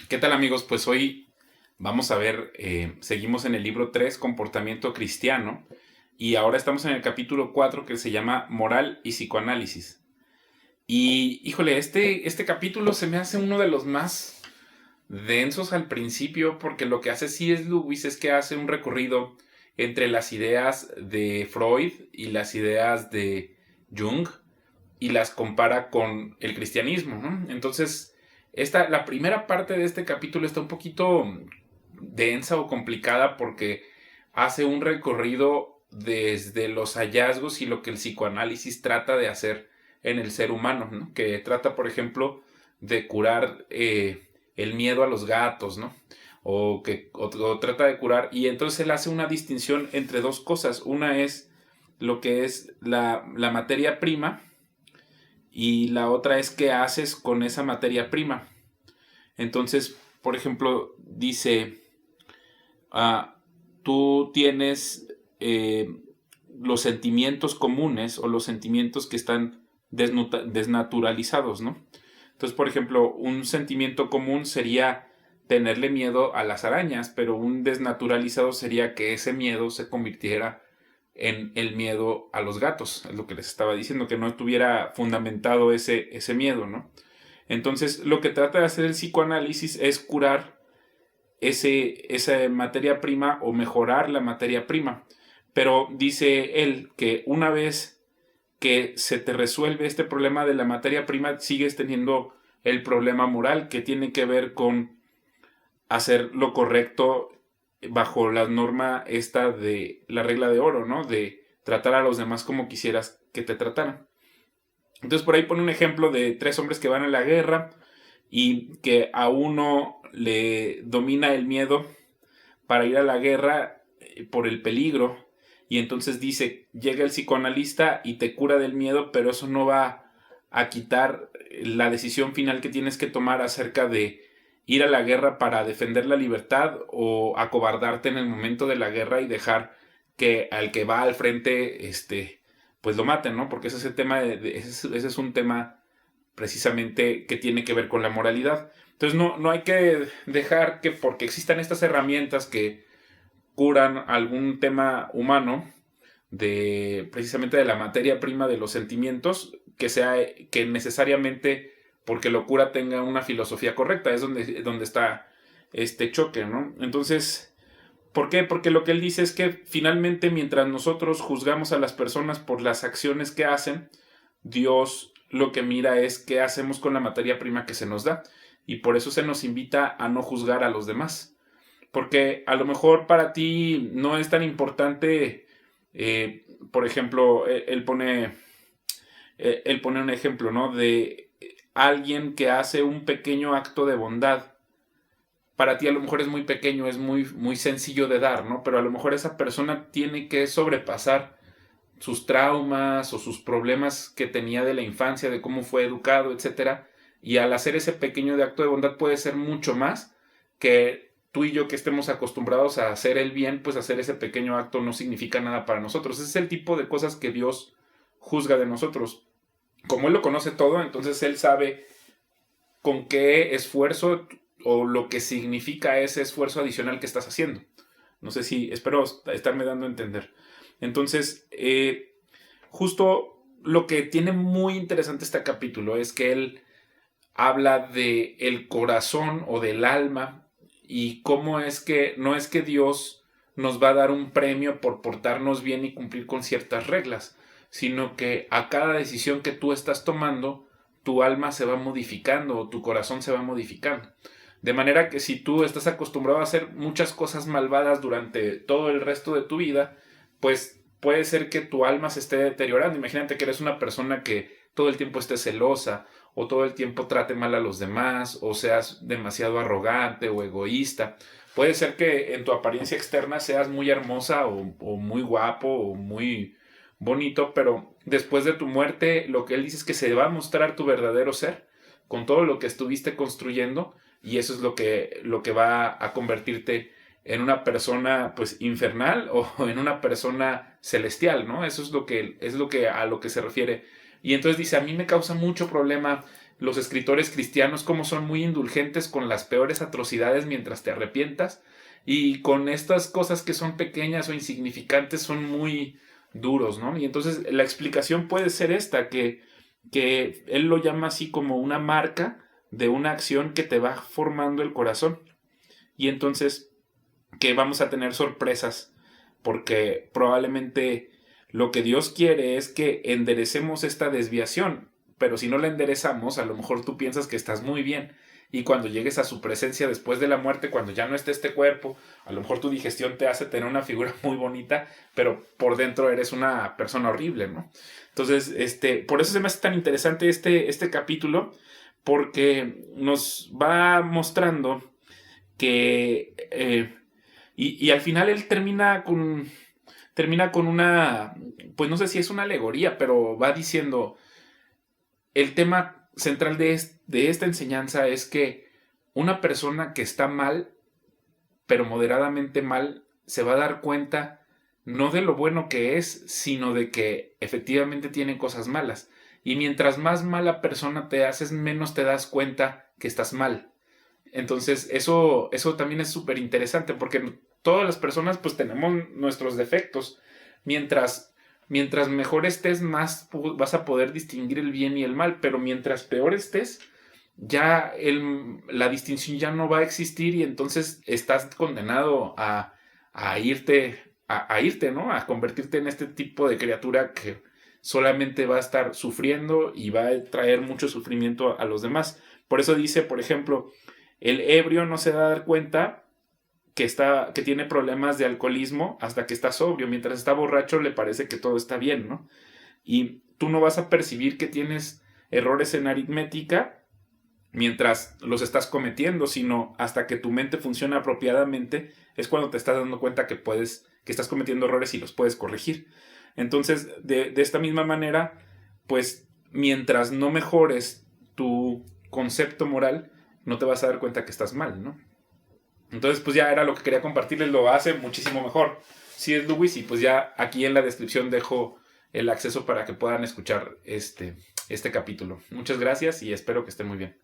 ¿Qué tal, amigos? Pues hoy vamos a ver, seguimos en el libro 3, Comportamiento Cristiano, y ahora estamos en el capítulo 4 que se llama Moral y Psicoanálisis. Y híjole, este capítulo se me hace uno de los más densos al principio, porque lo que hace C.S. Lewis es que hace un recorrido entre las ideas de Freud y las ideas de Jung y las compara con el cristianismo, ¿no? Entonces, la primera parte de este capítulo está un poquito densa o complicada porque hace un recorrido desde los hallazgos y lo que el psicoanálisis trata de hacer en el ser humano, ¿no? Que trata, por ejemplo, de curar el miedo a los gatos, ¿no? O trata de curar, y entonces él hace una distinción entre dos cosas. Una es lo que es la materia prima, y la otra es qué haces con esa materia prima. Entonces, por ejemplo, dice, tú tienes los sentimientos comunes o los sentimientos que están desnaturalizados, ¿no? Entonces, por ejemplo, un sentimiento común sería tenerle miedo a las arañas, pero un desnaturalizado sería que ese miedo se convirtiera en el miedo a los gatos. Es lo que les estaba diciendo, que no estuviera fundamentado ese miedo, ¿no? Entonces, lo que trata de hacer el psicoanálisis es curar esa materia prima o mejorar la materia prima. Pero dice él que una vez que se te resuelve este problema de la materia prima, sigues teniendo el problema moral, que tiene que ver con hacer lo correcto bajo la norma esta de la regla de oro, ¿no? De tratar a los demás como quisieras que te trataran. Entonces por ahí pone un ejemplo de 3 hombres que van a la guerra y que a uno le domina el miedo para ir a la guerra por el peligro, y entonces dice, llega el psicoanalista y te cura del miedo, pero eso no va a quitar la decisión final que tienes que tomar acerca de ir a la guerra para defender la libertad o acobardarte en el momento de la guerra y dejar que al que va al frente pues lo maten, ¿no? Porque ese es el tema ese es un tema precisamente que tiene que ver con la moralidad. Entonces no hay que dejar que porque existan estas herramientas que curan algún tema humano, precisamente de la materia prima de los sentimientos, que necesariamente porque lo cura tenga una filosofía correcta. Es donde está este choque, ¿no? Entonces, ¿por qué? Porque lo que él dice es que finalmente, mientras nosotros juzgamos a las personas por las acciones que hacen, Dios lo que mira es qué hacemos con la materia prima que se nos da, y por eso se nos invita a no juzgar a los demás. Porque a lo mejor para ti no es tan importante, por ejemplo, él pone un ejemplo, ¿no? De alguien que hace un pequeño acto de bondad. Para ti a lo mejor es muy pequeño, es muy, muy sencillo de dar, ¿no? Pero a lo mejor esa persona tiene que sobrepasar sus traumas o sus problemas que tenía de la infancia, de cómo fue educado, etcétera. Y al hacer ese pequeño acto de bondad puede ser mucho más que tú y yo, que estemos acostumbrados a hacer el bien. Pues hacer ese pequeño acto no significa nada para nosotros. Ese es el tipo de cosas que Dios juzga de nosotros. Como Él lo conoce todo, entonces Él sabe con qué esfuerzo o lo que significa ese esfuerzo adicional que estás haciendo. No sé si, espero estarme dando a entender. Entonces, justo lo que tiene muy interesante este capítulo es que él habla de el corazón o del alma, y cómo es que no es que Dios nos va a dar un premio por portarnos bien y cumplir con ciertas reglas, sino que a cada decisión que tú estás tomando, tu alma se va modificando o tu corazón se va modificando. De manera que si tú estás acostumbrado a hacer muchas cosas malvadas durante todo el resto de tu vida, pues puede ser que tu alma se esté deteriorando. Imagínate que eres una persona que todo el tiempo esté celosa, o todo el tiempo trate mal a los demás, o seas demasiado arrogante o egoísta. Puede ser que en tu apariencia externa seas muy hermosa o muy guapo o muy bonito, pero después de tu muerte lo que él dice es que se va a mostrar tu verdadero ser, con todo lo que estuviste construyendo, y eso es lo que va a convertirte en una persona pues infernal o en una persona celestial, ¿no? Eso es lo que a lo que se refiere. Y entonces dice, a mí me causa mucho problema los escritores cristianos cómo son muy indulgentes con las peores atrocidades mientras te arrepientas, y con estas cosas que son pequeñas o insignificantes son muy duros, ¿no? Y entonces la explicación puede ser esta, que él lo llama así como una marca de una acción que te va formando el corazón. Y entonces que vamos a tener sorpresas, porque probablemente lo que Dios quiere es que enderecemos esta desviación, pero si no la enderezamos, a lo mejor tú piensas que estás muy bien, y cuando llegues a su presencia después de la muerte, cuando ya no esté este cuerpo, a lo mejor tu digestión te hace tener una figura muy bonita, pero por dentro eres una persona horrible, ¿no? Entonces, por eso se me hace tan interesante este capítulo, porque nos va mostrando que y al final él termina con una, pues no sé si es una alegoría, pero va diciendo, el tema central de esta enseñanza es que una persona que está mal, pero moderadamente mal, se va a dar cuenta no de lo bueno que es, sino de que efectivamente tiene cosas malas. Y mientras más mala persona te haces, menos te das cuenta que estás mal. Entonces, eso también es súper interesante, porque todas las personas pues tenemos nuestros defectos. Mientras mejor estés, más vas a poder distinguir el bien y el mal, pero mientras peor estés, ya la distinción ya no va a existir, y entonces estás condenado a irte, ¿no? A convertirte en este tipo de criatura que solamente va a estar sufriendo y va a traer mucho sufrimiento a los demás. Por eso dice, por ejemplo, el ebrio no se va a dar cuenta que tiene problemas de alcoholismo hasta que está sobrio. Mientras está borracho le parece que todo está bien, ¿no? Y tú no vas a percibir que tienes errores en aritmética mientras los estás cometiendo, sino hasta que tu mente funciona apropiadamente es cuando te estás dando cuenta que estás cometiendo errores y los puedes corregir. Entonces, de esta misma manera, pues mientras no mejores tu concepto moral, no te vas a dar cuenta que estás mal, ¿no? Entonces, pues ya era lo que quería compartirles, lo hace muchísimo mejor C.S. Lewis, y pues ya aquí en la descripción dejo el acceso para que puedan escuchar este capítulo. Muchas gracias y espero que estén muy bien.